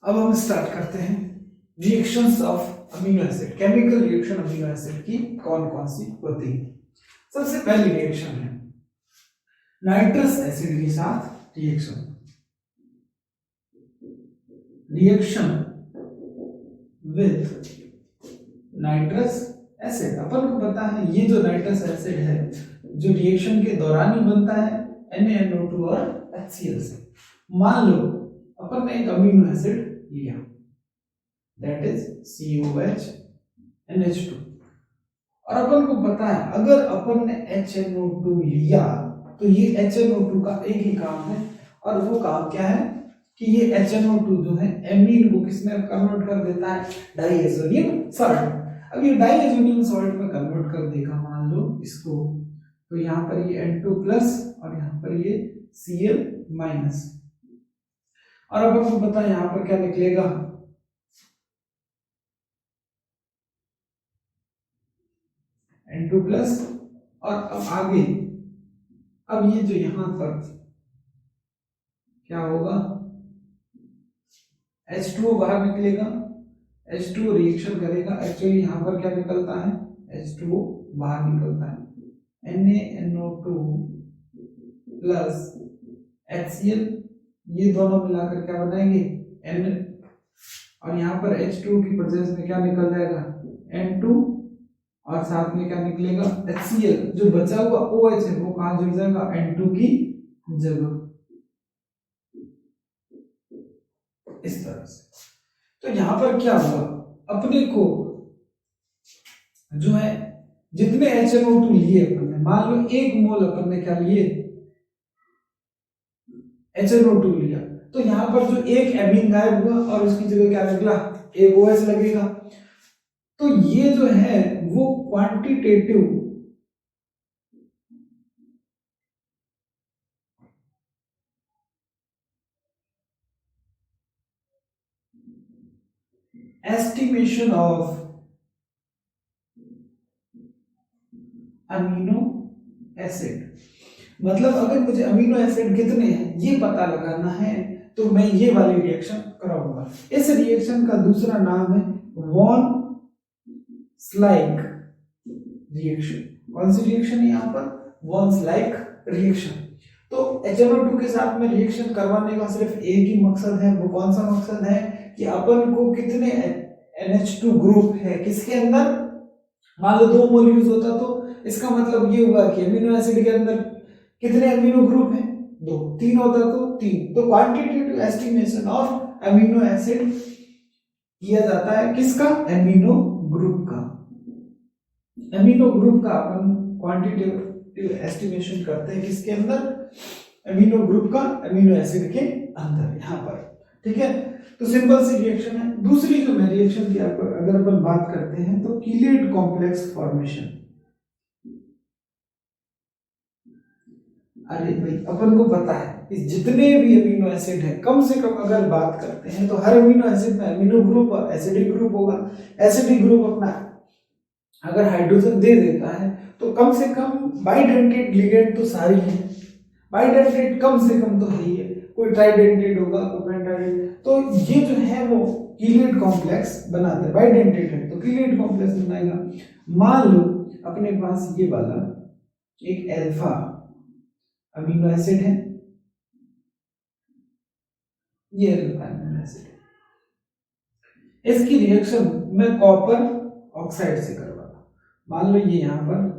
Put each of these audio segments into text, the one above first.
अब हम स्टार्ट करते हैं reactions of amino acid, chemical reaction amino acid की कौन कौन सी होती है। सबसे पहली रिएक्शन है नाइट्रस एसिड के साथ रिएक्शन विथ नाइट्रस एसिड। अपन को पता है ये जो नाइट्रस एसिड है जो रिएक्शन के दौरान ही बनता है NaNO2 और HCl से। मान लो अपन ने एक अमीनो एसिड लिया, दैट इज COH NH2, और अपन को पता है अगर अपन ने HNO2 लिया तो ये HNO2 का एक ही काम है, और वो काम क्या है कि ये HNO2 जो है एमीन को किसमें कन्वर्ट कर देता है, डाइएजोनियम सॉल्ट। अब ये डाइएजोनियम सॉल्ट में कन्वर्ट कर देगा मान लो इसको, तो यहाँ पर ये N2 प्लस और यहाँ पर ये Cl माइनस, और अब आपको पता है यहाँ पर क्या निकलेगा, N2 प्लस, और अब आगे अब ये जो यहाँ पर क्या होगा, H2O बाहर निकलेगा, H2O रिएक्शन करेगा, एक्चुअली यहाँ पर क्या निकलता है, H2O बाहर निकलता है, NaNO2 प्लस HCl, ये दोनों मिलाकर क्या बनाएंगे N, और यहाँ पर H2 की प्रेजेंस में क्या निकल जाएगा N2, और साथ में क्या निकलेगा HCl, जो बचा हुआ OH है वो कहाँ जुड़ जाएगा N2 की जगह, इस तरह से। तो यहाँ पर क्या हुआ, अपने को जो है जितने HNO2 लिए अपन ने, मान लो 1 मोल अपन ने क्या लिए HNO2 लिया, तो यहाँ पर जो एक एमीन गायब हुआ और उसकी जगह क्या निकला, एक OH लगेगा। तो ये जो है वो quantitative estimation of amino acid, मतलब अगर मुझे अमीनो एसिड कितने हैं ये पता लगाना है तो मैं ये वाली रिएक्शन कराऊंगा। इस रिएक्शन का दूसरा नाम है वॉन स्लाइक रिएक्शन। कौन सी रिएक्शन है यहाँ पर, वॉन स्लाइक रिएक्शन। तो HNO2 के साथ में रिएक्शन करवाने का सिर्फ एक ही मकसद है, वो कौन सा मकसद है कि अपन को कितने NH2 ग्रुप है किसके अंदर, मान लो 2 मोल यूज होता तो इसका मतलब ये हुआ कि अमीनो एसिड के अंदर कितने अमीनो ग्रुप हैं, 2, 3 होता तो 3। तो quantitative estimation of amino acid किया जाता है किसका, अमीनो ग्रुप का। अमीनो ग्रुप का अपन क्वांटिटेटिव एस्टिमेशन करते हैं किसके अंदर, अमीनो ग्रुप का अमीनो एसिड के अंदर, यहाँ पर। ठीक है, तो सिंपल सी रिएक्शन है। दूसरी जो रिएक्शन की अगर अपन बात करते हैं तो कीलेट कॉम्प्लेक्स फॉर्मेशन। अरे भाई अपन को पता है इस जितने भी अमीनो एसिड है कम से कम अगर बात करते हैं तो हर अमीनो एसिड में अमीनो ग्रुप और एसिडिक ग्रुप होगा। एसिडिक ग्रुप अपना अगर हाइड्रोजन दे देता है तो कम से कम बाइडेंटेड लिगेंड तो सारी है, बाइडेंटेड कम से कम तो है ही है, कोई ट्राइडेंटेड होगा कोई पेंटाडेंटेड, तो ये जो है वो कीलेट कॉम्प्लेक्स बनाता है। बाइडेंटेड है तो कीलेट कॉम्प्लेक्स बनाएगा। मान लो अपने पास ये वाला एक अल्फा अमीनो एसिड है, ये अल्फा अमीनो एसिड है, इसकी रिएक्शन मैं कॉपर ऑक्साइड से करवाता। मान लो ये यहां पर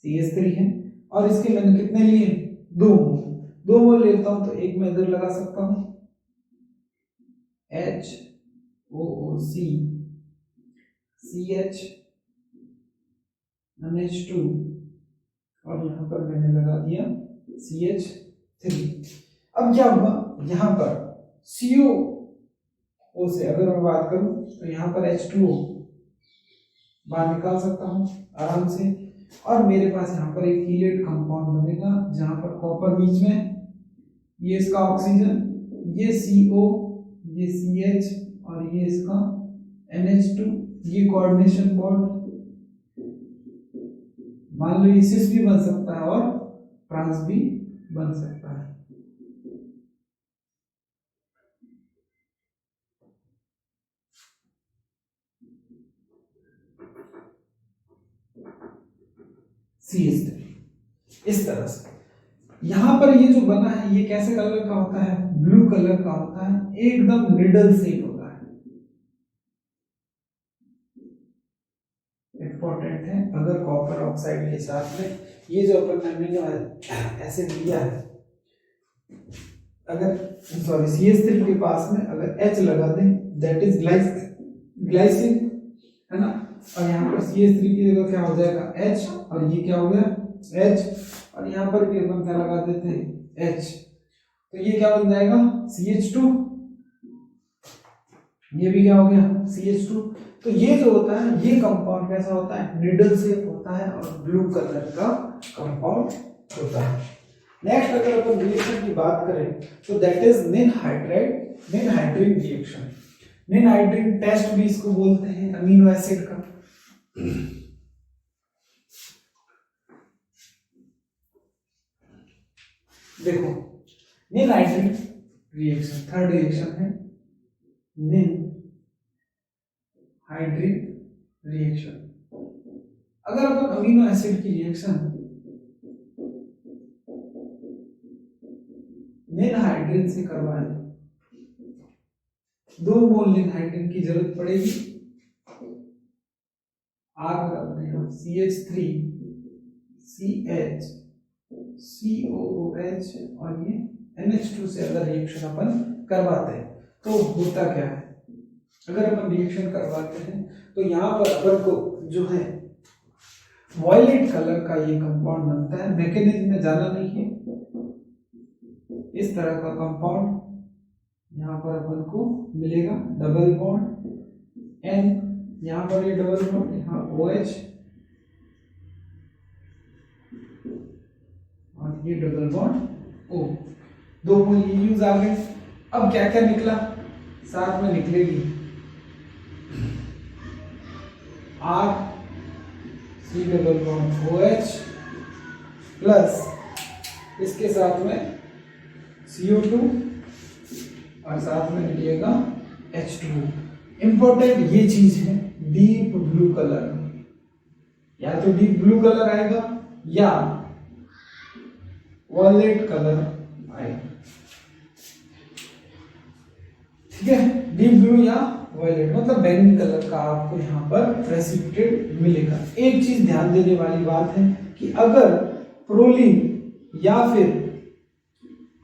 CH3 है और इसके मैंने कितने लिए, 2 मोल। 2 मोल लेता हूं तो एक मैं इधर लगा सकता हूं HOOC CH NH2 और यहां पर मैंने लगा दिया CH3। अब क्या हुआ, यहां पर CO से अगर मैं बात करूं तो यहां पर H2O बाहर निकाल सकता हूं आराम से, और मेरे पास यहां पर एक कीलेट कंपाउंड बनेगा जहां पर कॉपर बीच में, ये इसका ऑक्सीजन, ये CO, ये CH और ये इसका NH2, ये कोऑर्डिनेशन बॉन्ड, मान लो ये सिस भी बन सकता है और ट्रांस भी बन सकता है। CH3 इस तरह से। यहां पर ये जो बना है ये कैसे कलर का होता है? ब्लू कलर का होता है, एकदम निडल शेप होता है। इंपॉर्टेंट है, अगर कॉपर ऑक्साइड के साथ में ये जो अपन ने अमीनो एसिड लिया है, अगर सॉरी CH3 के पास में अगर H लगा दें, दैट इज ग्लाइसिन, है ना, और यहाँ पर CH3 की जगह क्या हो जाएगा? H, और ये क्या हो गया? H, और यहाँ पर भी अपन क्या लगा देते हैं? H, तो ये क्या बन जाएगा? CH2, ये भी क्या हो गया? CH2। तो ये जो होता है ये कंपाउंड कैसा होता है? निडल शेप होता है और ब्लू कलर का कंपाउंड होता है। नेक्स्ट अगर अपन रिएक्शन की बात करें तो that is ninhydrin reaction. Ninhydrin test भी इसको बोलते हैं अमीनो एसिड का। देखो निनहाइड्रिन रिएक्शन, थर्ड रिएक्शन है निनहाइड्रिन रिएक्शन। अगर अपन अमीनो एसिड की रिएक्शन निनहाइड्रिन से करवाएं, 2 मोल निनहाइड्रिन की जरूरत पड़ेगी। R बनेगा CH3 CH COOH और ये NH2 से अगर रिएक्शन अपन करवाते हैं तो होता क्या है? अगर अपन रिएक्शन करवाते हैं तो यहाँ पर अपन को जो है वॉयलेट कलर का ये कंपाउंड बनता है। मैकेनिज्म में जाना नहीं है, इस तरह का कंपाउंड यहाँ पर अपन को मिलेगा, डबल बॉन्ड N, यहाँ पर ये डबल बॉन्ड, यहाँ OH और ये डबल बॉन्ड O, 2 मोल ये यूज आ गए। अब क्या क्या निकला? साथ में निकलेगी R C double bond OH plus इसके साथ में CO2 और साथ में निकलेगा H2O। इंपॉर्टेंट ये चीज है, डीप ब्लू कलर, या तो डीप ब्लू कलर आएगा या वॉयलेट कलर आएगा। ठीक है, डीप ब्लू या वॉयलेट मतलब बैंगनी कलर का आपको यहाँ पर प्रेसिपिटेट मिलेगा। एक चीज ध्यान देने वाली बात है कि अगर प्रोलीन या फिर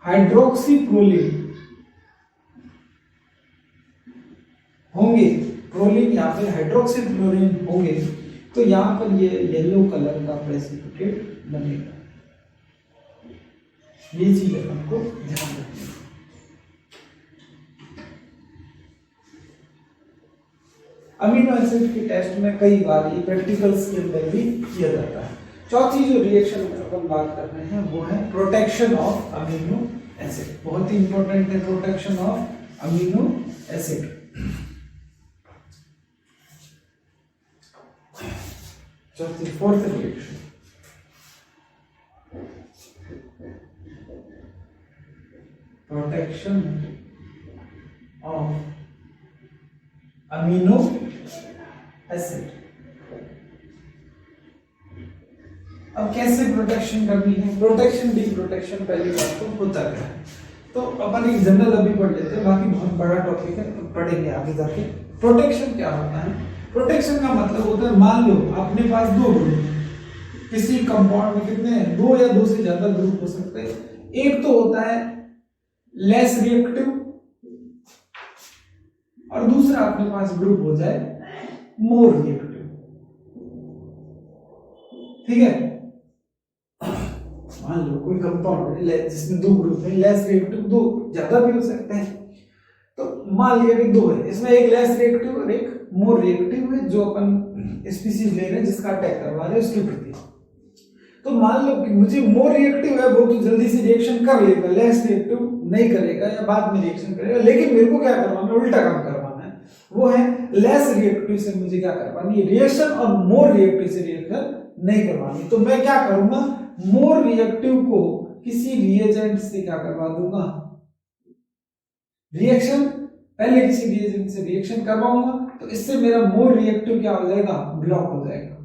हाइड्रोक्सी प्रोलीन होंगे, प्रोलीन या फिर हाइड्रोक्सी फ्लोरीन होंगे, तो यहां पर ये येलो कलर का प्रेसिपिटेट बनेगा। ये चीज आपको ध्यान रखनी है। अमीनो एसिड के टेस्ट में कई बार ये प्रैक्टिकल्स के अंदर भी किया जाता है। चौथी जो रिएक्शन की अपन बात कर रहे हैं वो है प्रोटेक्शन ऑफ अमीनो एसिड। बहुत ही इंपॉर्टेंट है प्रोटेक्शन ऑफ अमीनो एसिड। चौथी fourth reaction protection of amino acid. अब कैसे प्रोटेक्शन करनी है? प्रोटेक्शन डी प्रोटेक्शन पहली बात तो होता क्या है, तो अपन एक जनरल अभी पढ़ लेते हैं, बाकी बहुत बड़ा टॉपिक है, पढ़ेंगे आगे जाके। प्रोटेक्शन क्या होता है? प्रोटेक्शन का मतलब होता है, मान लो अपने पास 2 ग्रुप, किसी कंपाउंड में कितने हैं? 2 या 2 से ज्यादा ग्रुप हो सकते हैं। एक तो होता है लेस रिएक्टिव और दूसरा अपने पास ग्रुप हो जाए मोर रिएक्टिव। ठीक है, मान लो कोई कंपाउंड है जिसमें 2 ग्रुप है, लेस रिएक्टिव, 2 ज्यादा भी हो सकते हैं। तो मान लिया कि 2 है, इसमें एक लेस रिएक्टिव और एक मोर रिएक्टिव है जो अपन स्पीशीज ले रहे हैं जिसका अटैक करवा रहे हैं उसके प्रति। तो मान लो कि मुझे मोर रिएक्टिव है, वो तो जल्दी से रिएक्शन कर लेगा, लेस रिएक्टिव नहीं करेगा या बाद में रिएक्शन करेगा, लेकिन मेरे को क्या करवाना है? उल्टा काम करवाना है। वो है लेस रिएक्टिव से मुझे क्या करवानी है रिएक्शन, और मोर रिएक्टिव से रिएक्शन नहीं करवानी। तो मैं क्या करूंगा, मोर रिएक्टिव को किसी रिएजेंट से क्या करवा दूंगा, रिएक्शन, पहले किसी रिएजेंट से रिएक्शन करवाऊंगा, तो इससे मेरा मोर रिएक्टिव क्या हो जाएगा, ब्लॉक हो जाएगा,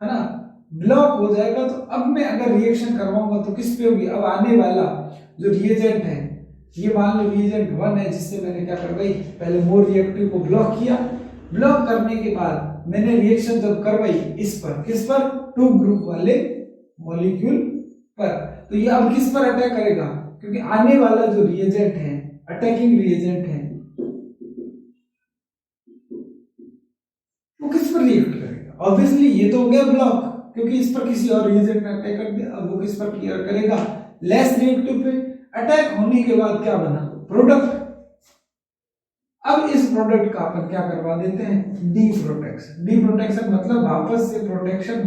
है ना, ब्लॉक हो जाएगा। तो अब मैं अगर रिएक्शन करवाऊंगा तो किस पे होगी, अब आने वाला जो रिएजेंट है, ये मान लो रिएजेंट 1 है, जिससे मैंने क्या करवाई, पहले मोर रिएक्टिव को ब्लॉक किया, ब्लॉक करने के बाद मैंने रिएक्शन जब करवाई इस पर, किस पर, 2 ग्रुप वाले मॉलिक्यूल पर, तो ये अब किस पर अटैक करेगा, क्योंकि आने वाला जो रिएजेंट है, अटैकिंग रिएजेंट है, वो किस पर रिएक्ट करेगा, ऑब्वियसली ये तो हो गया ब्लॉक, क्योंकि इस पर किसी और रिएजेंट ने अटैक कर दिया। अब वो किस पर क्लियर करेगा, लेस रिएक्टिव पे। अटैक होने के बाद क्या बना, प्रोडक्ट। अब इस प्रोडक्ट का अपन क्या करवा देते हैं, डी प्रोटेक्शन। डी प्रोटेक्शन मतलब वापस से प्रोटेक्शन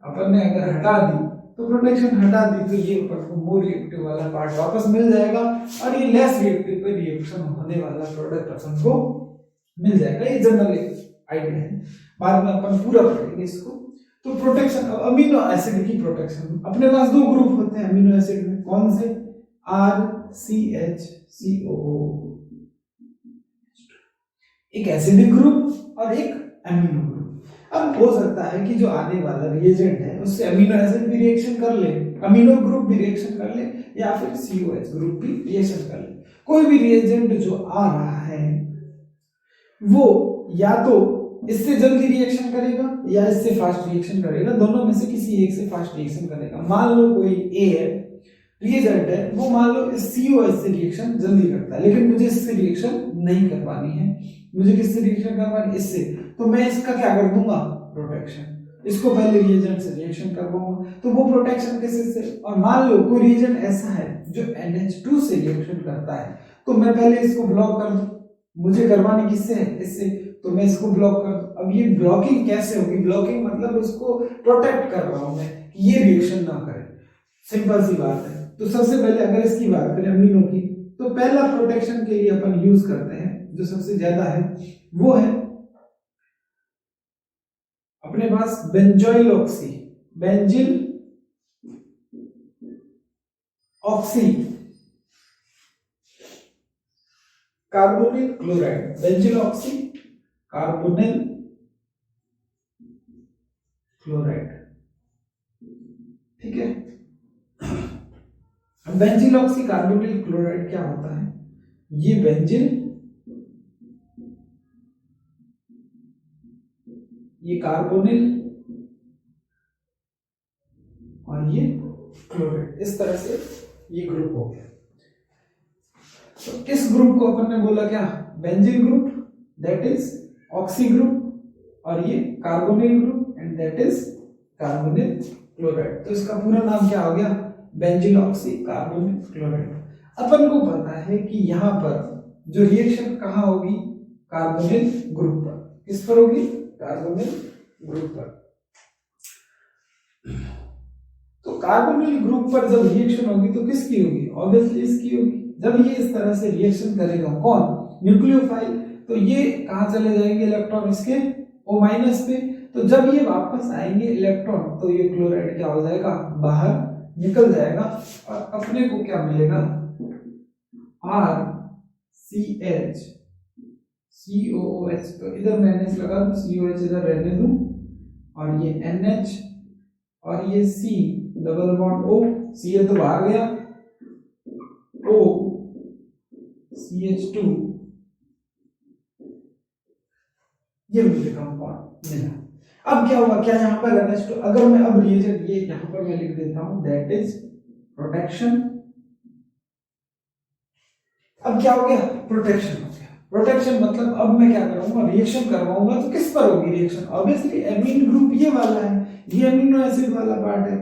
अपन ने अगर हटा दी, तो प्रोटेक्शन हटा दी तो ये अपन को मोर रिएक्टिव वाला पार्ट वापस मिल जाएगा, और ये लेस रिएक्टिव पे रिएक्शन होने वाला प्रोडक्ट अपन को मिल जाएगा। ये जनरल आइडिया है, बाद में अपन पूरा पढ़ेंगे इसको। तो प्रोटेक्शन, अमीनो एसिड की प्रोटेक्शन, अपने पास 2 ग्रुप होते हैं अमीनो एसिड में, कौन से, RCHCOO, एक एसिडिक ग्रुप और एक अमीनो ग्रुप। अब हो सकता है कि जो आने वाला रिएजेंट है उससे अमीनो एसिड भी रिएक्शन कर ले, अमीनो ग्रुप भी रिएक्शन कर ले, या फिर COH ग्रुप भी रिएक्शन कर ले। कोई भी रिएजेंट जो आ रहा है वो या तो इससे जल्दी रिएक्शन करेगा या इससे फास्ट रिएक्शन करेगा, दोनों में से किसी एक से फास्ट रिएक्शन करेगा। मान लो कोई ए है, रिएजेंट है, वो मान लो इस COH से रिएक्शन जल्दी करता है, लेकिन मुझे इससे रिएक्शन नहीं करवानी है, मुझे किससे रिएक्शन करवानी है, इससे। तो मैं इसका क्या कर दूंगा, प्रोटेक्शन। इसको पहले रिएजेंट से रिएक्शन करवाऊंगा, तो वो प्रोटेक्शन किससे से। और मान लो कोई रिएजेंट ऐसा है जो NH2 से रिएक्शन करता है, तो मैं पहले इसको ब्लॉक कर दूं, मुझे करवानी किससे है, इससे, तो मैं इसको ब्लॉक कर दूं। अब ये ब्लॉकिंग कैसे होगी, ब्लॉकिंग मतलब इसको प्रोटेक्ट कर रहा हूं मैं कि ये रिएक्शन ना करे, सिंपल सी बात है। तो सबसे पहले अगर इसकी बात करें अमीनो की, तो पहला प्रोटेक्शन के लिए अपन यूज करते हैं जो सबसे ज्यादा है, वो है अपने पास benzoyl oxy, benzyl oxy carbonyl chloride, benzyl oxy carbonyl chloride, ठीक है। बेंजिल ऑक्सी कार्बोनिल क्लोराइड क्या होता है, ये बेंजिल, ये कार्बोनिल और ये क्लोराइड, इस तरह से ये ग्रुप हो गया। तो इस ग्रुप को अपन ने बोला क्या, benzyl group, that is oxy group, और ये carbonyl group and that is carbonyl chloride. तो इसका पूरा नाम क्या हो गया, बेंजिल ऑक्सी कार्बोनिल क्लोराइड। अपन को पता है कि यहां पर जो रिएक्शन कहां होगी, कार्बोनिल ग्रुप पर। किस पर होगी, कार्बोनिल ग्रुप पर। तो कार्बोनिल ग्रुप पर जब रिएक्शन होगी तो किसकी होगी, ऑब्वियसली इसकी होगी। जब ये इस तरह से रिएक्शन करेगा, कौन, न्यूक्लियोफाइल, तो ये कहां चले जाएंगे इलेक्ट्रॉन, इसके O- पे। तो जब ये वापस आएंगे इलेक्ट्रॉन, तो ये क्लोराइड क्या हो जाएगा, बाहर निकल जाएगा, और अपने को क्या मिलेगा, RCH COOH। तो इधर मैं NH लगा दूं, COH इधर रहने दूं, और ये NH और ये C double bond O, Cl तो बाहर गया, O CH2, ये मुझे कंपाउंड मिला। अब क्या हुआ, क्या यहाँ पर NH2, अगर मैं अब रिएजेंट ये यहाँ पर मैं लिख देता हूं, दैट इज प्रोटेक्शन। अब क्या हो गया, प्रोटेक्शन हो गया। प्रोटेक्शन मतलब अब मैं क्या करूंगा, रिएक्शन करवाऊंगा, तो किस पर होगी रिएक्शन, ऑब्वियसली एमीन ग्रुप ये वाला है, ये अमीनो एसिड वाला पार्ट है,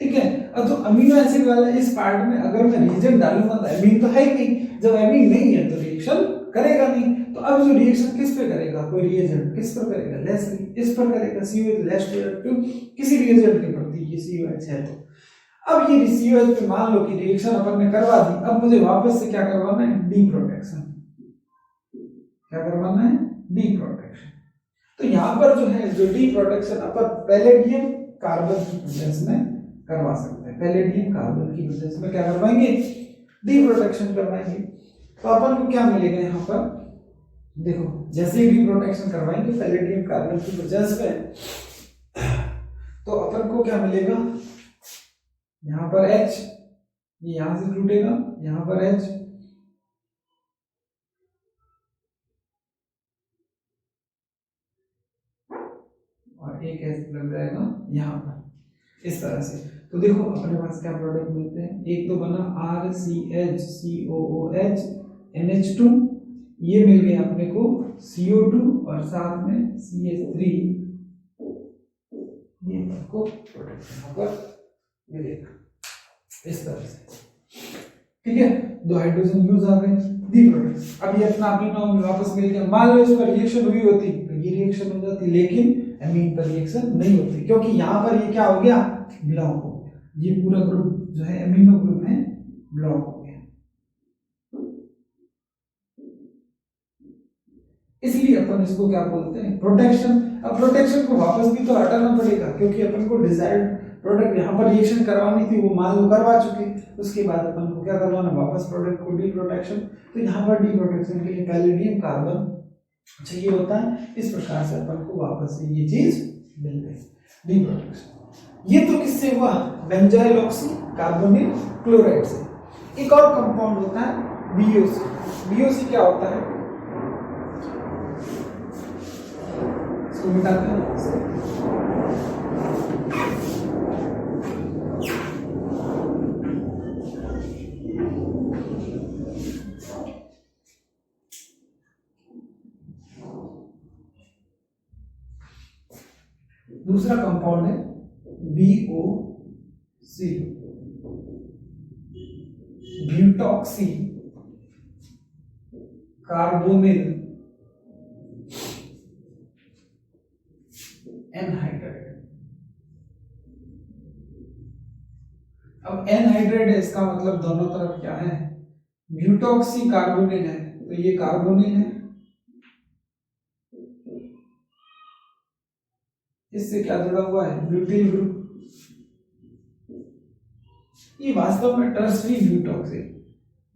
ठीक है। अब तो अमीनो एसिड वाला इस पार्ट में अगर मैं रिएजेंट डालूंगा तो एमीन तो है ही नहीं, जब एमीन नहीं है तो रिएक्शन करेगा नहीं। तो अब जो रिएक्शन किस पे करेगा, कोई रिएजेंट किस पर करेगा, लेस, इस पर करेगा, COH लेस रिएक्टिव किसी रिएजेंट के प्रति, ये COH है। तो अब ये COH पे मान लो कि रिएक्शन अपन ने करवा दी, अब मुझे वापस से क्या करवाना है, डी प्रोटेक्शन। क्या करवाना है, डी प्रोटेक्शन। तो यहाँ पर जो है जो डी प्रोटेक्शन अपन पैलेडियम कार्बन की प्रेजेंस में करवा सकते हैं, पैलेडियम कार्बन की प्रेजेंस में क्या करवाएंगे, डी प्रोटेक्शन करवाएंगे। तो अपन को क्या मिलेगा यहाँ पर, देखो जैसे ही डी प्रोटेक्शन करवाएंगे पैलेडियम कार्बन की प्रेजेंस में, तो अपन को क्या मिलेगा, यहाँ पर H, ये यहां से टूटेगा, यहाँ पर H, और एक H लग जाएगा यहाँ पर, इस तरह से। तो देखो अपने पास क्या प्रोडक्ट मिलते हैं, एक तो बना RCH NH2, ये मिल गया अपने को CO2 और साथ में CH3, ये अपने को प्रोडक्ट यहाँ पर मिलेगा इस तरह से। ठीक है, दो हाइड्रोजन यूज आ गए, दी प्रोडक्ट। अब ये अपना अमीनो वापस मिल गया। मान लो इस पर रिएक्शन हुई होती तो ये रिएक्शन हो जाती, लेकिन अमीन पर रिएक्शन नहीं होती, क्योंकि यहाँ पर ये क्या हो गया, ब्लॉक हो गया, ये पूरा ग्रुप जो है अमीनो ग्रुप है ब्लॉक हो गया। इसलिए अपन इसको क्या बोलते हैं, प्रोटेक्शन। अब प्रोटेक्शन को वापस भी तो हटाना पड़ेगा, क्योंकि अपन को डिजायर्ड प्रोडक्ट यहाँ पर रिएक्शन करवानी थी, वो मान लो करवा चुके, उसके बाद अपन को क्या करवाना, वापस प्रोडक्ट को डी प्रोटेक्शन। तो यहाँ पर डी प्रोटेक्शन के लिए पैलेडियम कार्बन चाहिए होता है, इस प्रकार से अपन को वापस से ये चीज मिल गई, डी प्रोटेक्शन। ये तो किससे हुआ, बेंजाइल ऑक्सी कार्बोनिल क्लोराइड से। एक और कंपाउंड होता है बीओसी। बीओसी क्या होता है, इसको मिटाते हैं। दूसरा कंपाउंड है BOC, ब्यूटॉक्सी कार्बोनिल एनहाइड्राइड। अब एनहाइड्राइड है, इसका मतलब दोनों तरफ क्या है, ब्यूटॉक्सी कार्बोनिल है, तो ये कार्बोनिल है, इससे क्या जुड़ा हुआ है, ब्यूटिल ग्रुप। ये वास्तव में टर्सरी ब्यूटॉक्स है,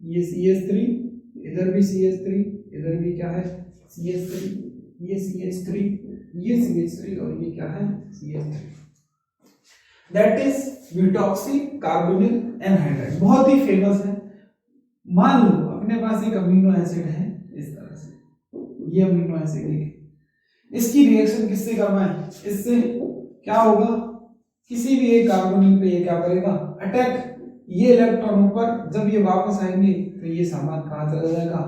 ये CH3, इधर भी CH3, इधर भी क्या है CH3, ये CH3, ये CH3 और ये क्या है CH3। That is butoxy carbonyl anhydride, बहुत ही फेमस है। मान लो अपने पास एक अमीनो एसिड है इस तरह से, ये अमीनो एसिड है, इसकी रिएक्शन किससे करवाएं, इससे क्या होगा, किसी भी एक कार्बोनिल पे ये क्या करेगा, अटैक। ये इलेक्ट्रॉन ऊपर, जब ये वापस आएंगे तो ये सामान कहाँ चला जाएगा,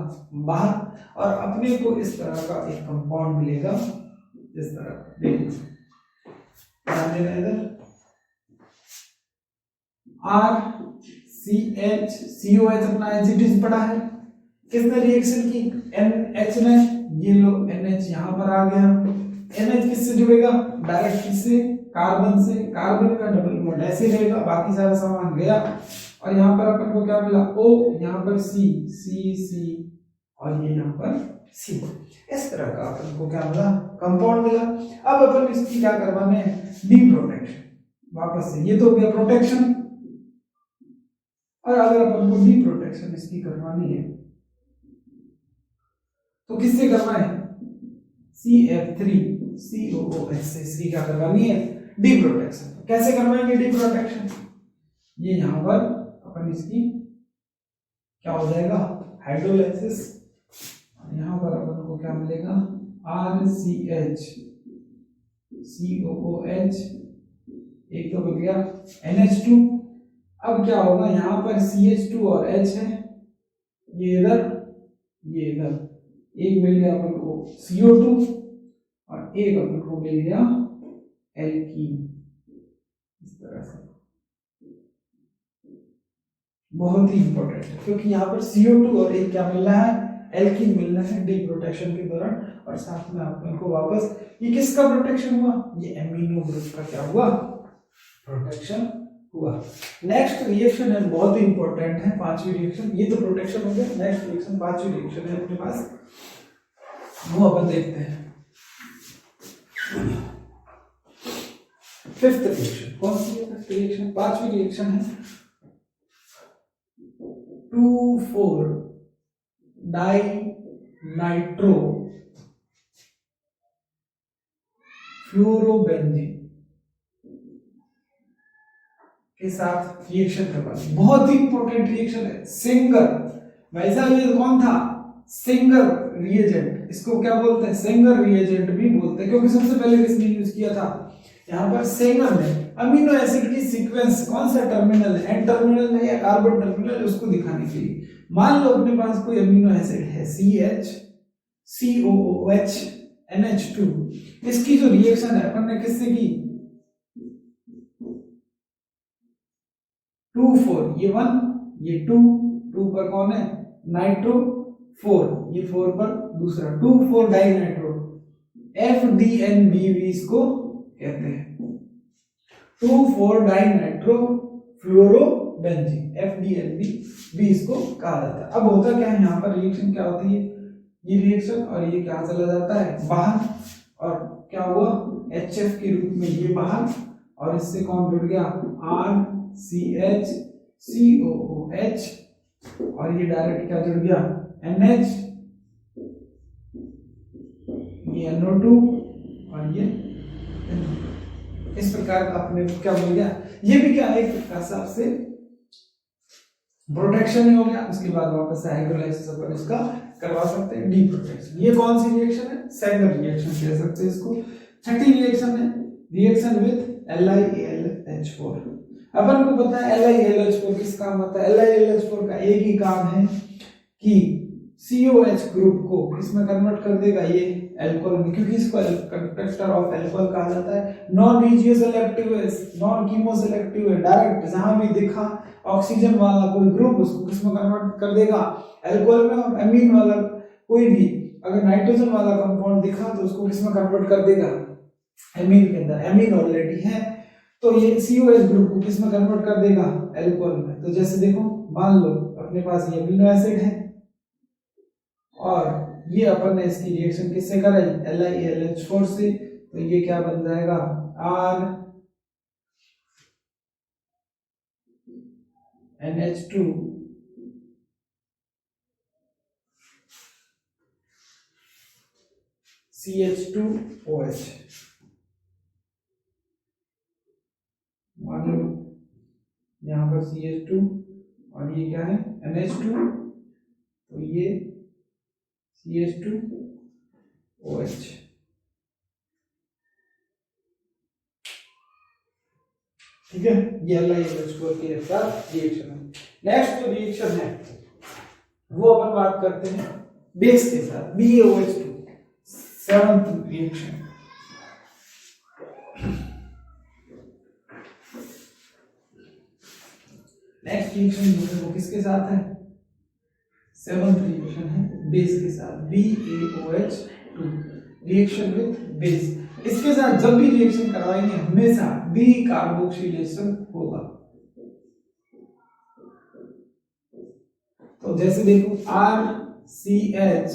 बाहर, और अपने को इस तरह का एक कंपाउंड मिलेगा, इस तरह देखिए इधर RCH अपना एसिड पड़ा है, किसने रिएक्शन की, NH ने, ये लो NH यहाँ पर आ गया, NH किससे जुड़ेगा, डायरेक्ट किससे, कार्बन से, कार्बन का डबल बॉन्ड ऐसे रहेगा, बाकी सारा सामान गया, और यहाँ पर अपन को क्या मिला O, यहाँ पर C और ये यहाँ पर C, इस तरह का अपन को क्या मिला, कंपाउंड मिला। अब अपन इसकी क्या करवाने हैं, डी प्रोटेक्शन। वापस से ये तो हो गया प्रोटेक्शन, और अगर अपन को डी प्रोटेक्शन इसकी करवानी है तो किससे करवाएं, CF3COOH से इसकी क्या करवानी है, डी प्रोटेक्शन। कैसे करवाएंगे डी प्रोटेक्शन, ये यहां पर अपन इसकी क्या हो जाएगा, हाइड्रोलाइसिस, यहां पर अपन को क्या मिलेगा, RCH COOH, एक तो मिल गया NH2। अब क्या होगा, यहां पर CH2 और H है, ये इधर ये इधर, एक मिल गया अपन को CO2 और एक अपन को मिल गया एल्कीन, इस तरह से। बहुत ही इंपॉर्टेंट है, क्योंकि यहाँ पर CO2 और एक क्या मिलना है, एल्कीन मिलना है डी प्रोटेक्शन के दौरान, और साथ में अपन को वापस ये किसका प्रोटेक्शन हुआ, ये एमिनो ग्रुप का क्या हुआ, प्रोटेक्शन हुआ। नेक्स्ट रिएक्शन है, बहुत ही इंपॉर्टेंट है, पांचवी रिएक्शन। ये तो प्रोटेक्शन हो गया, नेक्स्ट रिएक्शन पांचवी रिएक्शन है अपने पास वो अपन देखते हैं। फिफ्थ रिएक्शन कौन सी है? फिफ्थ रिएक्शन पांचवी रिएक्शन है 2,4 डाई नाइट्रो फ्लोरोबेंजीन के साथ रिएक्शन करवानी। बहुत ही इंपॉर्टेंट रिएक्शन है। सिंगल भाई साहब, ये कौन था? Single reagent. इसको क्या बोलते हैं? सिंगल रिएजेंट भी बोलते हैं, क्योंकि सबसे पहले किसने यूज किया था? यहाँ पर सेंगर ने। अमीनो एसिड की सीक्वेंस कौन सा टर्मिनल है, एन टर्मिनल है या कार्बन टर्मिनल है, उसको दिखाने के लिए। मान लो अपने पास कोई अमीनो एसिड है CH COOH NH2, इसकी जो रिएक्शन है अपन ने किससे की? 2,4 ये 1 ये 2 पर कौन है? नाइट्रो 4 ये 4 पर दूसरा 2,4 डाई नाइट्रो FDNBV इसको कहते हैं। 2,4 डाई नाइट्रो फ्लोरोबेंजीन FDNBV इसको कहा जाता है। अब होता क्या है यहाँ पर? रिएक्शन क्या होती है? ये रिएक्शन और ये क्या चला जाता है? बाहर। और क्या हुआ? HF के रूप में ये बाहर, और इससे कौन जुड़ गया? RCH COOH, और ये डायरेक्ट क्या जुड़ गया? NH, ये NO2 और ये इस प्रकार का अपने क्या मिल गया? ये भी क्या एक प्रकार से प्रोटेक्शन ही हो गया। उसके बाद वापस से हाइड्रोलाइसिस अपन इसका करवा सकते हैं, डी प्रोटेक्शन। ये कौन सी रिएक्शन है? सेंगर रिएक्शन कह सकते हैं इसको। छठी रिएक्शन है रिएक्शन विद LiAlH4। अपन को पता है LiAlH4 किस काम आता है? LiAlH4 का एक ही काम है कि COH ग्रुप को किसमें कन्वर्ट कर देगा? ये अल्कोहल में, क्योंकि इसको कंडक्टर ऑफ अल्कोहल कहा जाता है। नॉन रिजियोसेलेक्टिव है, नॉन कीमोसेलेक्टिव है, डायरेक्ट जहां भी देखा ऑक्सीजन वाला कोई ग्रुप उसको किसमें कन्वर्ट कर देगा? अल्कोहल में। और अमीन वाला कोई भी अगर नाइट्रोजन वाला कंपाउंड दिखा तो उसको किसमें कन्वर्ट कर देगा? अमीन के अंदर। अमीन ऑलरेडी है तो ये COH ग्रुप को किसमें कन्वर्ट कर देगा? अल्कोहल में। तो जैसे देखो, मान लो अपने पास ये अमीनो एसिड है और ये अपन ने इसकी रिएक्शन किससे कराई? LiAlH4 से। तो ये क्या बन जाएगा? RNH2 CH2OH। मान लो यहाँ पर CH2 और ये क्या है? NH2, तो ये CH2OH। ठीक है, ये LiAlH4 के साथ रिएक्शन है। नेक्स्ट जो रिएक्शन है वो अपन बात करते हैं बेस के साथ, BaOH2, seventh reaction. Next reaction जो है वो किसके साथ है? सेवंथ रिएक्शन है बेस के साथ, BaOH2 रिएक्शन विद बेस। इसके साथ जब भी रिएक्शन करवाएंगे हमेशा बी कार्बोक्सिलेशन होगा। तो जैसे देखो RCH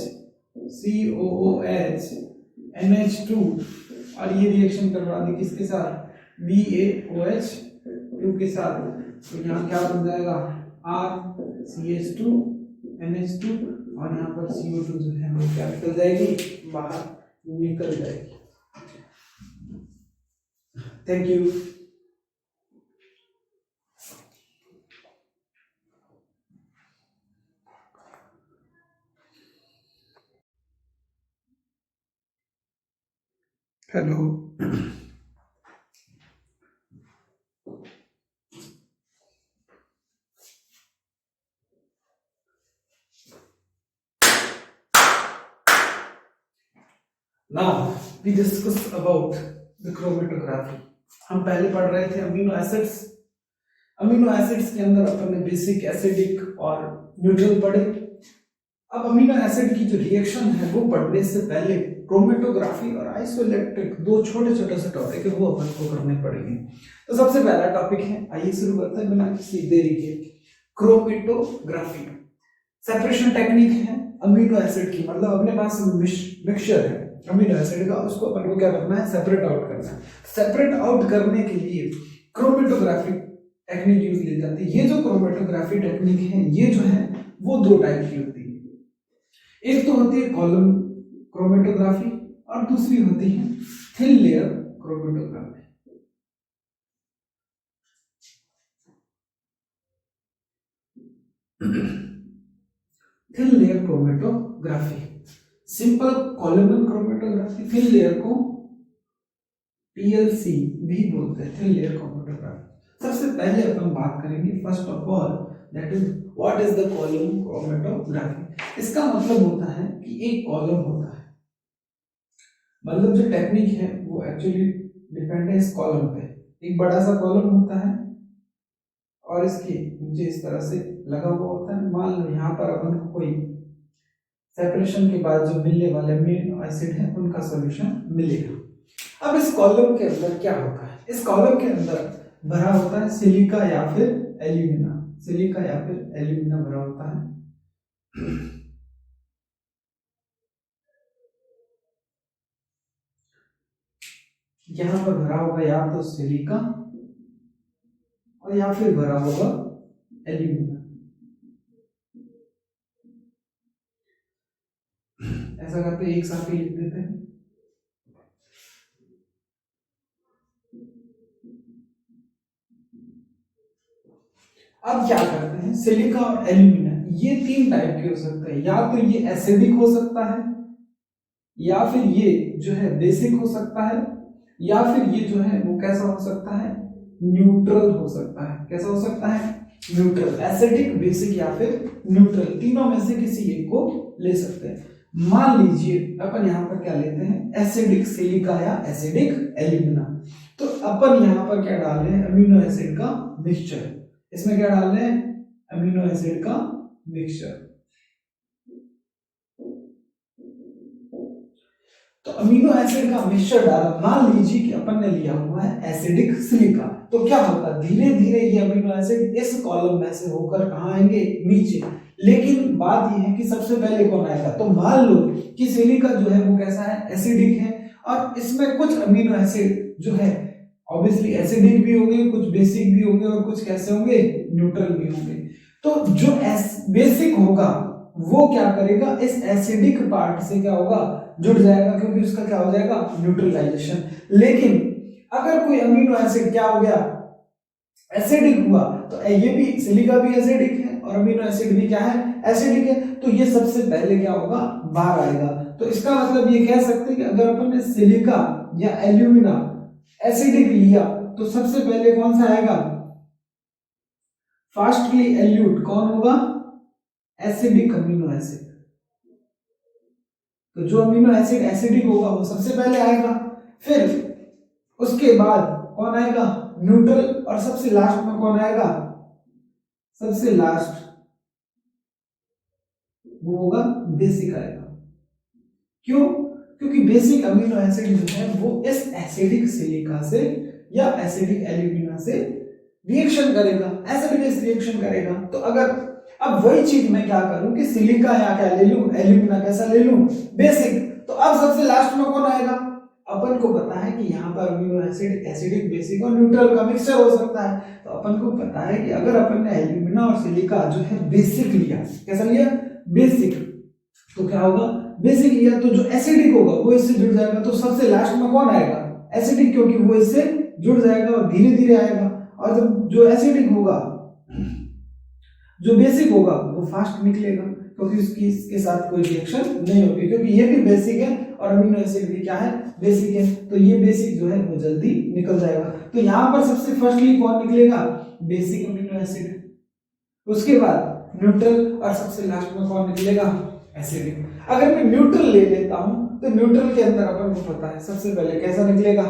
COOH NH2 और ये रिएक्शन करवा दी किसके साथ? BaOH2 के साथ। तो यहाँ क्या बन जाएगा? RCH2 NH2 और यहाँ पर CO2 जो है वो क्या निकल जाएगी? बाहर निकल जाएगी। Thank you. Hello. Now we discuss about the chromatography। हम पहले पढ़ रहे थे अमीनो एसिड्स। अमीनो एसिड्स के अंदर अपन ने बेसिक, एसिडिक और न्यूट्रल पढ़े। अब अमीनो एसिड की जो रिएक्शन है वो पढ़ने से पहले क्रोमेटोग्राफी और आइसोइलेक्ट्रिक दो छोटे छोटे से टॉपिक है वो अपन को करने पड़ेंगे। तो सबसे पहला टॉपिक है, आइए शुरू करते हैं बिना किसी देरी के, क्रोमेटोग्राफी। सेपरेशन टेक्निक है अमीनो एसिड की, मतलब अपने पास मिक्सचर है अमीनो एसिड का, उसको अपन को क्या करना है, सेपरेट आउट करना है। सेपरेट आउट करने के लिए क्रोमेटोग्राफी टेक्निक यूज ली जाती है। ये जो क्रोमेटोग्राफी टेक्निक है ये जो है वो दो टाइप की होती है। एक तो होती है कॉलम क्रोमेटोग्राफी और दूसरी होती है thin layer chromatography. Thin layer chromatography, simple कॉलमन chromatography, thin layer को PLC भी बोलते हैं, थिन लेयर क्रोमेटोग्राफी। सबसे पहले अपन बात करेंगे first of all that is what is the column chromatography. इसका मतलब होता है कि एक कॉलम होता है, मतलब जो टेक्निक है वो एक्चुअली डिपेंड है इस कॉलम पे। एक बड़ा सा कॉलम होता है और इसके नीचे इस तरह से लगा हुआ होता है। मान लो यहाँ पर अपन को कोई सेपरेशन के बाद जो मिलने वाले अमीनो एसिड है उनका सॉल्यूशन मिलेगा। अब इस कॉलम के अंदर क्या होता है, इस कॉलम के अंदर भरा होता है सिलिका या फिर एल्यूमिना, सिलिका या फिर एल्यूमिना भरा होता है। यहां पर भरा होगा या तो सिलिका और या फिर भरा होगा एल्यूमिना। ऐसा करके एक साथ ही लिख देते हैं। अब क्या करते हैं, सिलिका और एल्यूमिना ये तीन टाइप के हो सकते हैं, या तो ये एसिडिक हो सकता है, या फिर ये जो है बेसिक हो सकता है, या फिर ये जो है वो कैसा हो सकता है, न्यूट्रल हो सकता है। कैसा हो सकता है, न्यूट्रल, एसिडिक, बेसिक या फिर न्यूट्रल, तीनों में से किसी एक को ले सकते हैं। मान लीजिए अपन यहाँ पर क्या लेते हैं, एसिडिक सिलिका या एसिडिक एल्यूमिना। तो अपन यहाँ पर क्या डाल रहे हैं, अमीनो एसिड का मिक्सचर। इसमें क्या डाल रहे हैं, अमीनो एसिड का मिक्सचर। तो अमीनो एसिड का मिक्सचर डाला, मान लीजिए कि अपन ने लिया हुआ है एसिडिक सिलिका, तो क्या होगा, धीरे धीरे ये अमीनो एसिड इस कॉलम में से होकर कहां आएंगे, नीचे। लेकिन बात यह है कि सबसे पहले कौन आएगा, तो मान लो कि सिलिका जो है वो कैसा है, एसिडिक है, और इसमें कुछ अमीनो एसिड जो है ऑब्वियसली एसिडिक भी होंगे, कुछ बेसिक भी होंगे और कुछ कैसे होंगे, न्यूट्रल भी होंगे। तो जो बेसिक होगा वो क्या करेगा, इस एसिडिक पार्ट से क्या होगा, जुड़ जाएगा, क्योंकि उसका क्या हो जाएगा, न्यूट्रलाइजेशन। लेकिन अगर कोई अमीनो एसिड क्या हो गया, एसिडिक हुआ, तो ये भी सिलिका भी एसिडिक है और अमीनो एसिड भी क्या है, एसिडिक है, तो ये सबसे पहले क्या होगा, बाहर आएगा। तो इसका मतलब ये कह सकते हैं कि अगर अपन ने सिलिका या एल्यूमिना एसिडिक लिया तो सबसे पहले कौन सा आएगा, फास्टली एल्यूट कौन होगा, एसिडिक अमीनो एसिड। तो जो अमीनो एसिड एसिडिक होगा वो सबसे पहले आएगा, फिर उसके बाद कौन आएगा, न्यूट्रल, और सबसे लास्ट में कौन आएगा, सबसे लास्ट वो होगा बेसिक आएगा। क्यों, क्योंकि बेसिक अमीनो एसिड जो है वो इस एसिडिक सिलिका से या एसिडिक एल्यूमिना से रिएक्शन करेगा, एसिडिक रिएक्शन करेगा। तो अगर अब वही चीज मैं क्या करूं कि सिलिका या क्या ले लूं, एल्यूमिना कैसा ले लूं, बेसिक, तो अब सबसे लास्ट में कौन आएगा, अपन को पता है कि यहाँ पर अमीनो एसिड एसिडिक, बेसिक और न्यूट्रल का मिक्सचर हो सकता है। तो अपन को पता है कि अगर अपन ने एल्यूमिना और सिलिका जो है बेसिक लिया, कैसा लिया, बेसिक, तो क्या होगा, बेसिक लिया तो जो एसिडिक होगा वो इससे जुड़ जाएगा, तो सबसे लास्ट में कौन आएगा, एसिडिक, क्योंकि वो इससे जुड़ जाएगा और धीरे धीरे आएगा। और जब जो एसिडिक होगा, जो बेसिक होगा वो फास्ट निकलेगा, क्योंकि उसकी इसके साथ कोई रिएक्शन नहीं होगी, क्योंकि ये भी बेसिक है और अमीनो एसिड भी क्या है, बेसिक है, तो ये बेसिक जो है वो जल्दी निकल जाएगा। तो यहाँ पर सबसे फर्स्टली कौन निकलेगा, बेसिक अमीनो एसिड, उसके बाद न्यूट्रल, और सबसे लास्ट में कौन निकलेगा, एसिडिक। अगर मैं न्यूट्रल ले लेता हूं तो न्यूट्रल के अंदर अपन को पता है सबसे पहले कैसा निकलेगा,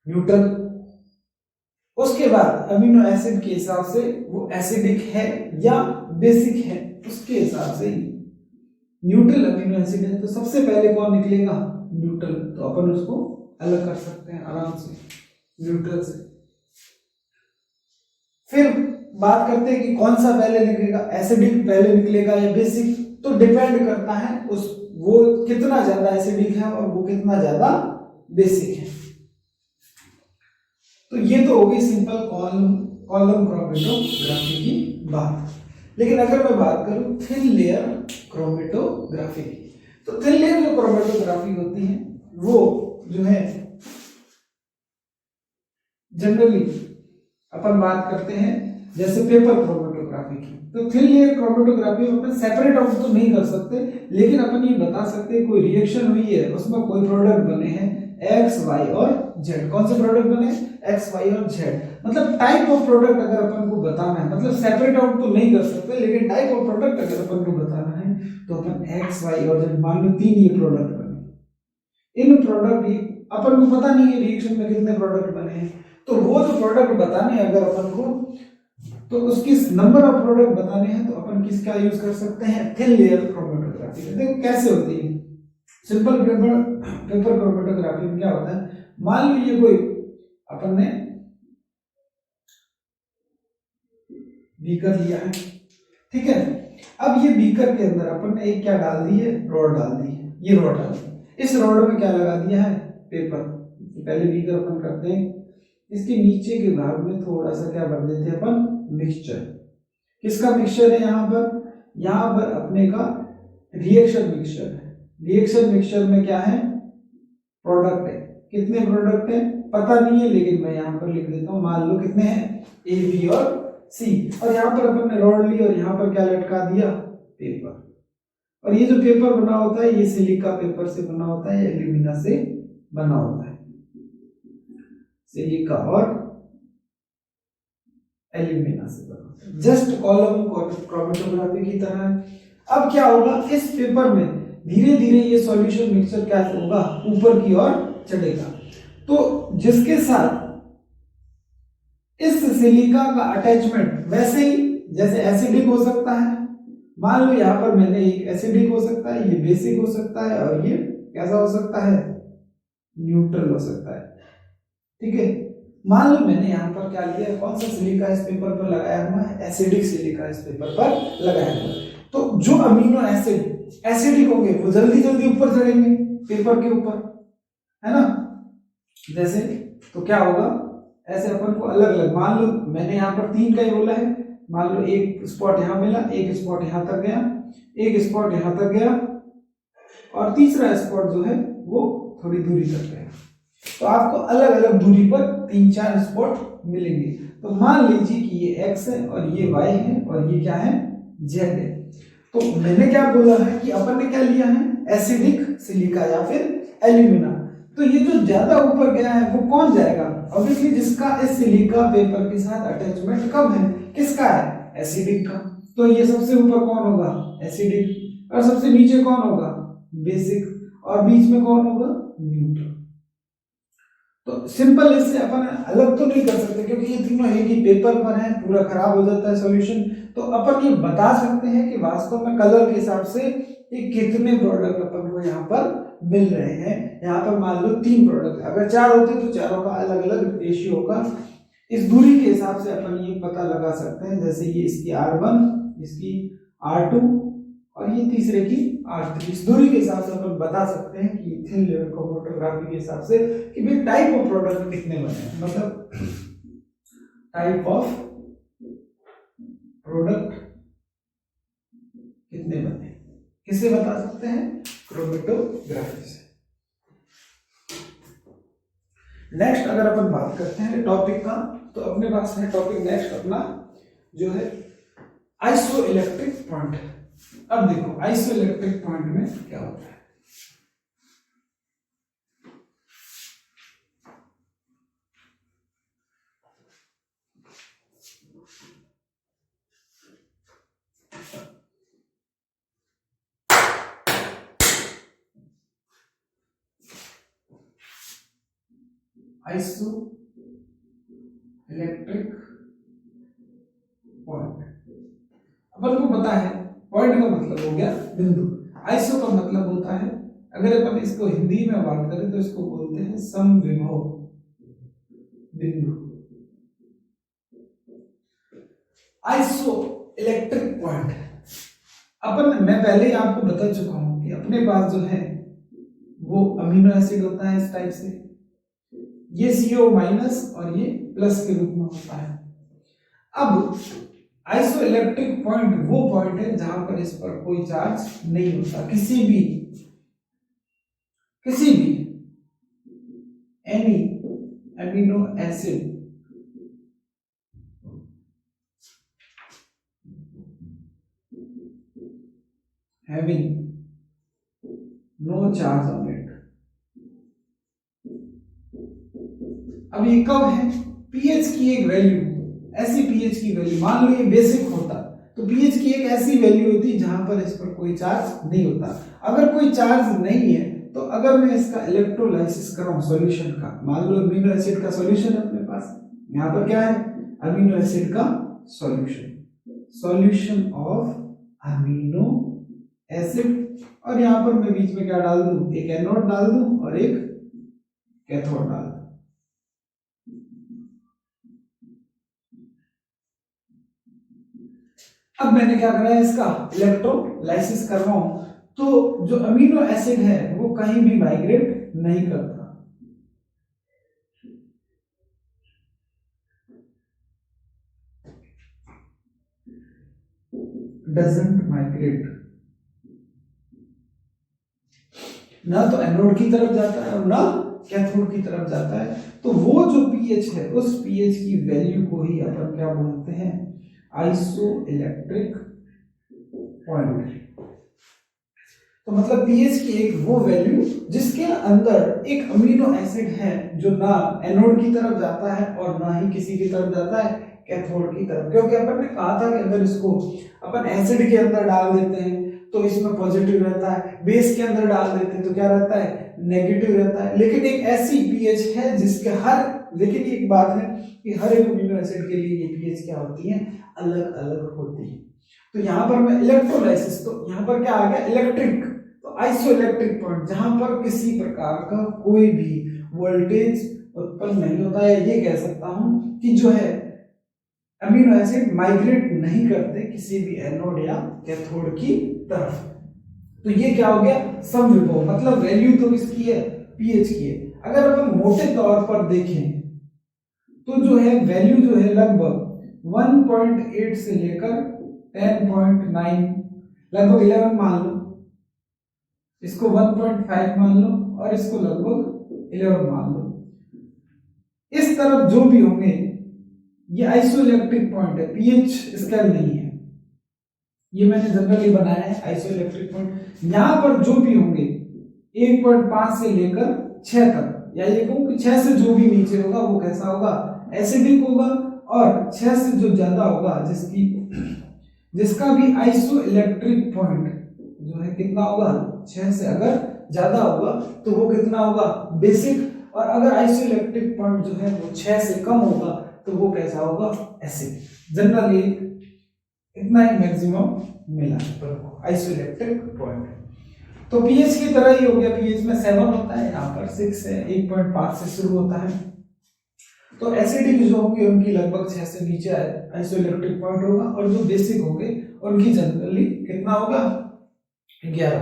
न्यूट्रल। उसके बाद अमीनो एसिड के हिसाब से वो एसिडिक है या बेसिक है, उसके हिसाब से न्यूट्रल अमीनो एसिड है, तो सबसे पहले कौन निकलेगा, न्यूट्रल। तो अपन उसको अलग कर सकते हैं आराम से न्यूट्रल से। फिर बात करते हैं कि कौन सा पहले निकलेगा, एसिडिक पहले निकलेगा या बेसिक। तो डिपेंड करता है उस वो कितना ज्यादा एसिडिक है और वो कितना ज्यादा बेसिक है। तो ये तो हो गई सिंपल कॉलम क्रोमेटोग्राफी की बात। लेकिन अगर मैं बात करूं थिन लेयर क्रोमेटोग्राफी की, तो थिन लेयर जो क्रोमेटोग्राफी होती है वो जो है जनरली अपन बात करते हैं जैसे पेपर क्रोमेटोग्राफी की। तो थिन लेयर क्रोमेटोग्राफी में अपन सेपरेट आउट तो नहीं कर सकते, लेकिन अपन ये बता सकते हैं कोई रिएक्शन हुई है, उसमें कोई प्रोडक्ट बने हैं एक्स वाई और जेड। कौन से प्रोडक्ट बने? एक्स वाई और जेड। मतलब टाइप ऑफ प्रोडक्ट अगर अपन को बताना है, मतलब सेपरेट आउट तो नहीं कर सकते, लेकिन टाइप ऑफ प्रोडक्ट अगर अपन को बताना है तो अपन एक्स वाई और जेड मान लो 3 ये प्रोडक्ट बने। इन प्रोडक्ट अपन को पता नहीं है रिएक्शन में कितने प्रोडक्ट बने हैं, तो वो जो प्रोडक्ट बताने अगर अपन को, तो उसकी नंबर ऑफ प्रोडक्ट बताने हैं तो अपन किसका यूज कर सकते हैं? Thin layer chromatography. देखो कैसे होती है सिंपल पेपर क्रोमेटोग्राफी में क्या होता है, मान लो ये कोई अपन ने बीकर लिया है, ठीक है। अब ये बीकर के अंदर अपन ने एक क्या डाल दी है? रॉड डाल दी है। ये रॉड डाल दी, इस रॉड में क्या लगा दिया है? पेपर। पहले बीकर अपन करते हैं, इसके नीचे के भाग में थोड़ा सा क्या भर देते हैं अपन? मिक्सचर। किसका मिक्सचर है यहाँ पर? यहाँ पर अपने का रिएक्शन मिक्सचर है। रिएक्शन मिक्सचर में क्या है? प्रोडक्ट है। कितने प्रोडक्ट है पता नहीं है, लेकिन मैं यहाँ पर लिख देता हूँ, मान लो कितने हैं? ए, बी और सी। और यहाँ पर अपन ने रॉड ली और यहाँ पर क्या लटका दिया? पेपर। और ये जो पेपर बना होता है ये सिलिका पेपर से बना होता है, एल्यूमिना से बना होता है। सिलिका और एल्यूमिना से बना होता है, जस्ट कॉलम क्रोमेटोग्राफी की तरह है। अब क्या होगा? इस पेपर में धीरे धीरे ये सॉल्यूशन मिक्सचर क्या होगा? ऊपर की ओर चढ़ेगा। तो जिसके साथ इस सिलिका का अटैचमेंट वैसे ही जैसे एसिडिक हो सकता है, मान लो यहां पर मैंने एक एसिडिक हो सकता है, ये बेसिक हो सकता है, और ये कैसा हो सकता है? न्यूट्रल हो सकता है, ठीक है। मान लो मैंने यहाँ पर क्या लिया, कौन सा सिलिका इस पेपर पर लगाया हुआ है? एसिडिक सिलिका इस पेपर पर लगाया हुआ है। तो जो अमीनो एसिड एसिडिक होंगे वो जल्दी जल्दी ऊपर चढ़ेंगे पेपर के ऊपर, है ना। जैसे तो क्या होगा, ऐसे अपन को अलग अलग, मान लो मैंने यहाँ पर 3 का ही बोला है, मान लो एक स्पॉट यहाँ मिला, एक स्पॉट यहाँ तक गया, एक स्पॉट यहाँ तक गया, और तीसरा स्पॉट जो है वो थोड़ी दूरी तक गया। तो आपको अलग अलग दूरी पर 3-4 स्पॉट मिलेंगे। तो मान लीजिए कि ये x है और ये y है और ये क्या है? z है। तो मैंने क्या बोला है कि अपन ने क्या लिया है? एसिडिक सिलिका या फिर एल्यूमिना। तो ये जो ज्यादा ऊपर गया है वो कौन जाएगा? ऑब्वियसली जिसका इस सिलिका पेपर के साथ अटैचमेंट कब है? किसका है? एसिडिक का। तो ये सबसे ऊपर कौन होगा? एसिडिक। और सबसे नीचे कौन होगा? बेसिक। और बीच में कौन होगा? न्यूट्रल। तो सिंपल इससे अपन अलग तो नहीं कर सकते क्योंकि ये तीनों एक ही पेपर पर है, पूरा खराब हो जाता है सॉल्यूशन। तो अपन ये बता सकते हैं कि वास्तव में कलर के हिसाब से ये कितने प्रोडक्ट अपन को यहाँ पर मिल रहे हैं। यहाँ पर मान लो 3 प्रोडक्ट, अगर 4 होते तो चारों का अलग अलग रेशियो होगा। इस दूरी के हिसाब से अपन ये पता लगा सकते हैं, जैसे ये इसकी R1, इसकी R2 और ये तीसरे की R3। इस दूरी के हिसाब से अपन बता सकते हैं कि थिन लेयर क्रोमेटोग्राफी के हिसाब से कि भाई टाइप ऑफ प्रोडक्ट कितने बने, मतलब टाइप ऑफ प्रोडक्ट कितने बने, किससे बता सकते हैं? क्रोमेटोग्राफी से। नेक्स्ट अगर अपन बात करते हैं टॉपिक का, तो अपने पास है टॉपिक नेक्स्ट अपना जो है आइसोइलेक्ट्रिक पॉइंट। अब देखो आइसोइलेक्ट्रिक पॉइंट में क्या होता है। आइसो इलेक्ट्रिक पॉइंट अपन को पता है, पॉइंट का मतलब हो गया बिंदु, आइसो का मतलब होता है, अगर अपन इसको हिंदी में बात करें तो इसको बोलते हैं समविभव बिंदु। Iso electric point. मैं पहले ही आपको बता चुका हूं कि अपने पास जो है वो अमीनो एसिड होता है इस टाइप से, ये CO माइनस और ये प्लस के रूप में होता है। अब आइसोइलेक्ट्रिक पॉइंट वो पॉइंट है जहां पर इस पर कोई चार्ज नहीं होता, किसी भी any amino acid having no charge on it। अब ये कब है, pH की एक वैल्यू, ऐसी pH की वैल्यू, मान लो ये बेसिक होता तो pH की एक ऐसी वैल्यू होती जहां पर इस पर कोई चार्ज नहीं होता। अगर कोई चार्ज नहीं है तो अगर मैं इसका इलेक्ट्रोलाइसिस कराऊं सॉल्यूशन का, मान लो अमीनो एसिड का सॉल्यूशन अपने पास, यहां पर क्या है अमीनो एसिड का सॉल्यूशन ऑफ अमीनो एसिड, और यहां पर मैं बीच में क्या डाल दूं, एक एनोड डाल दूं और एक कैथोड डाल दूं। अब मैंने क्या करा है, इसका इलेक्ट्रोलाइसिस कर रहा हूं, तो जो अमीनो एसिड है वो कहीं भी माइग्रेट नहीं करता, डजंट माइग्रेट, ना तो एनोड की तरफ जाता है और ना कैथोड की तरफ जाता है। तो वो जो पीएच है उस पीएच की वैल्यू को ही अपन क्या बोलते हैं, आइसोइलेक्ट्रिक पॉइंट। तो मतलब पीएच की एक वो वैल्यू जिसके अंदर एक अमीनो एसिड है जो ना एनोड की तरफ जाता है और ना ही किसी की तरफ जाता है कैथोड की तरफ, क्योंकि अपन ने कहा था कि अगर इसको अपन एसिड के अंदर डाल देते हैं तो इसमें पॉजिटिव रहता है, बेस के अंदर डाल देते हैं तो क्या रहता है नेगेटिव रहता है। लेकिन एक ऐसी पीएच है जिसके लेकिन एक बात है कि हर एक अमीनो एसिड के लिए ये पीएच क्या होती है, अलग अलग होती है। तो यहाँ पर मैं इलेक्ट्रोलाइसिस, तो यहाँ पर क्या आ गया इलेक्ट्रिक, तो आइसोइलेक्ट्रिक पॉइंट जहां पर किसी प्रकार का कोई भी वोल्टेज उत्पन्न नहीं होता है, ये कह सकता हूं कि जो है अमीनो एसिड माइग्रेट नहीं करते किसी भी एनोड या कैथोड की तरफ। तो ये क्या हो गया समविभव, मतलब वैल्यू तो इसकी है पीएच की है। अगर अपन मोटे तौर पर देखें तो जो है वैल्यू जो है लगभग 1.8 से लेकर 10.9, लगभग 11 मान लो, इसको 1.5 मान लो और इसको लगभग 11 मान लो। इस तरफ जो भी होंगे ये आइसोइलेक्ट्रिक पॉइंट है, पीएच स्केल नहीं है, ये मैंने जनरली बनाया है आइसोइलेक्ट्रिक पॉइंट। यहां पर जो भी होंगे 1.5 से लेकर 6 तक, या ये कहूं कि 6 से जो भी नीचे होगा वो कैसा होगा एसिडिक होगा, और 6 से जो ज्यादा होगा जिसका भी आइसोइलेक्ट्रिक पॉइंट जो है कितना होगा 6 से अगर ज्यादा होगा तो वो कितना होगा बेसिक, और अगर आइसोइलेक्ट्रिक पॉइंट जो है वो 6 से कम होगा तो वो कैसा होगा एसिड। जनरली इतना ही मैक्सिमम मिला आइसोइलेक्ट्रिक पॉइंट। तो पीएच की तरह ही हो गया, पीएच में 7 होता है, यहाँ पर 6 है, 1.5 से शुरू होता है। तो एसिडिक जो होंगे उनकी लगभग 6 से नीचे आइसोइलेक्ट्रिक पॉइंट होगा, और जो बेसिक होंगे उनकी जनरली कितना होगा 11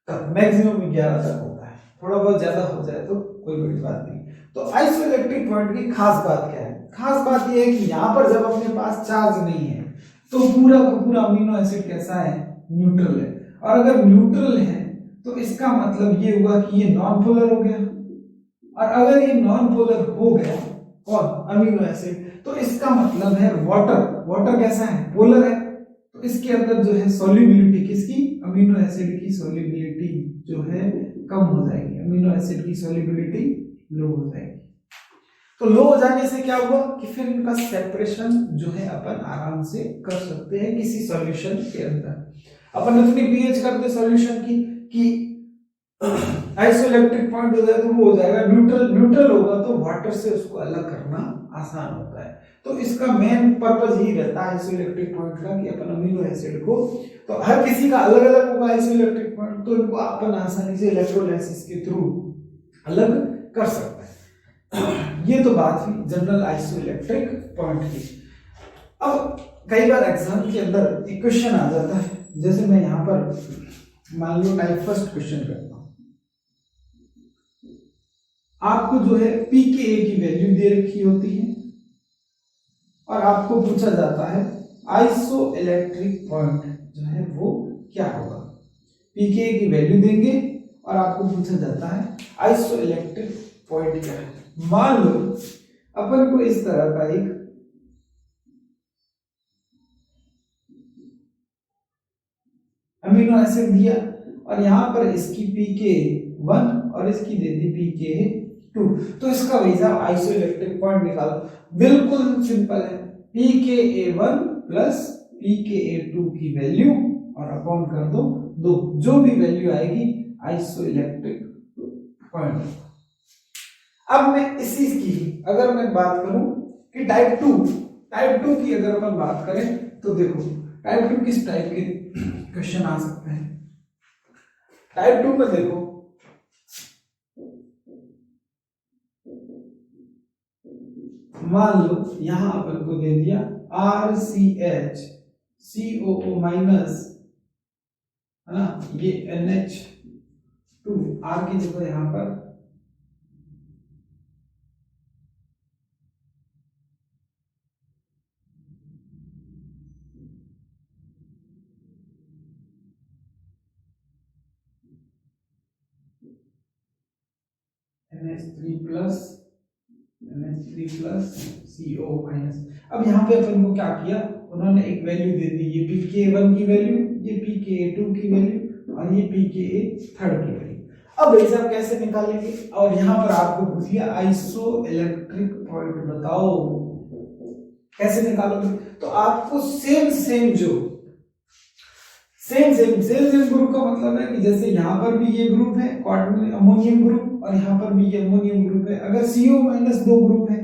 तक, मैक्सिमम 11 तक होता है, थोड़ा बहुत ज्यादा हो जाए तो कोई बड़ी बात नहीं। तो आइसोइलेक्ट्रिक पॉइंट की खास बात क्या है, खास बात यह है कि यहाँ पर जब अपने पास चार्ज नहीं है तो पूरा का पूरा अमीनो एसिड कैसा है न्यूट्रल है, और अगर न्यूट्रल है तो इसका मतलब ये हुआ कि ये नॉन पोलर हो गया, और अगर ये नॉन पोलर हो गया और अमीनो एसिड तो इसका मतलब है वाटर कैसा है पोलर है, तो इसके अंदर जो है सॉल्युबिलिटी किसकी अमीनो एसिड की सॉल्युबिलिटी जो है कम हो जाएगी, अमीनो एसिड की सॉल्युबिलिटी लो हो जाएगी। तो लो हो जाने से क्या हुआ कि फिर इनका सेपरेशन जो है अपन आराम से कर सकते हैं किसी सॉल्यूशन के अंदर। अपन इतनी पीएच करते सॉल्यूशन की कि आइसोइलेक्ट्रिक पॉइंट हो जाए तो वो हो जाएगा न्यूट्रल होगा, तो वाटर से उसको अलग करना आसान होता है। तो इसका मेन पर्पस यही रहता है आइसोइलेक्ट्रिक पॉइंट का कि अपन अमीनो एसिड को, तो हर किसी का अलग अलग होगा आइसोइलेक्ट्रिक पॉइंट, तो इनको अपन आसानी से इलेक्ट्रोलाइसिस के थ्रू अलग कर सकते हैं। ये तो बात हुई जनरल आइसोइलेक्ट्रिक पॉइंट की। अब कई बार एग्जाम के अंदर एक क्वेश्चन आ जाता है जैसे मैं यहाँ पर मान लो टाइप फर्स्ट क्वेश्चन करता हूँ, आपको जो है pKa की वैल्यू दे रखी होती है और आपको पूछा जाता है आइसोइलेक्ट्रिक पॉइंट जो है वो क्या होगा। pKa की वैल्यू देंगे और आपको पूछा जाता है आइसोइलेक्ट्रिक पॉइंट क्या है। मान लो अपन को इस तरह का एक अमीनो एसिड दिया और यहां पर इसकी pKa 1 और इसकी दे दी pKa 2, तो इसका वही साहब आइसोइलेक्ट्रिक पॉइंट निकालो। बिल्कुल सिंपल है, pKa1 प्लस pKa2 की वैल्यू और अपॉन कर दो 2, जो भी वैल्यू आएगी आइसोइलेक्ट्रिक पॉइंट। अब मैं इसी की अगर मैं बात करूं कि टाइप 2 की अगर अपन बात करें तो देखो टाइप 2 किस टाइप के क्वेश्चन आ सकते हैं। टाइप 2 में देखो मान लो यहां अपन को दे दिया RCH COO माइनस, है ना, ये NH2, R की जगह यहां पर NH3 प्लस CO माइनस। अब यहाँ पे अपन को क्या किया, उन्होंने एक वैल्यू दे दी, ये pKa1 की वैल्यू, ये pKa2 की वैल्यू और ये pKa3 की वैल्यू। अब भाई साहब कैसे निकालेंगे, और यहाँ पर आपको पूछ लिया आइसोइलेक्ट्रिक पॉइंट बताओ, कैसे निकालोगे। तो आपको सेम जो सेम ग्रुप का मतलब है कि जैसे यहाँ पर भी ये ग्रुप है अमोनियम ग्रुप और यहाँ पर भी ये अमोनियम ग्रुप है, अगर CO माइनस 2 ग्रुप है,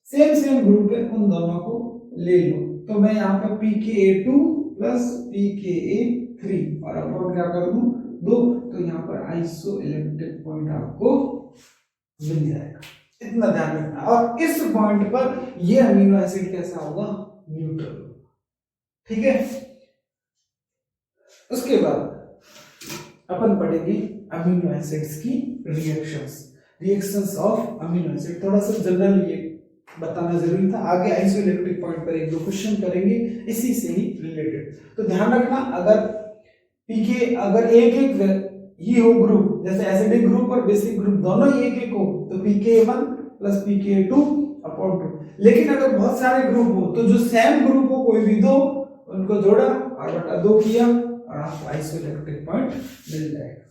सेम ग्रुप है, उन दोनों को ले लो। तो मैं यहाँ पर pKa2 प्लस pKa3 और अपॉन क्या कर दूं 2, तो यहाँ पर आइसोइलेक्ट्रिक पॉइंट आपको मिल जाएगा। इतना ध्यान रखना, और इस पॉइंट पर ये अमीनो एसिड कैसा होगा, न्यूट्रल। ठीक है, उसके बाद अपन पढ़ेंगे अमीनो एसिड्स की रिएक्शंस ऑफ अमीनो एसिड। थोड़ा सा जनरल ये बताना जरूरी था, आगे आइसोइलेक्ट्रिक पॉइंट पर एक दो क्वेश्चन करेंगे इसी से ही रिलेटेड। तो ध्यान रखना, अगर एक ही हो ग्रुप, जैसे एसिडिक ग्रुप और बेसिक ग्रुप दोनों ही एक हो, तो pKa1 प्लस pKa2 अपॉन 2। लेकिन अगर बहुत सारे ग्रुप हो तो जो सेम ग्रुप हो कोई भी दो, उनको जोड़ा और बटा 2 किया और आपको आइसोइलेक्ट्रिक पॉइंट मिल जाएगा।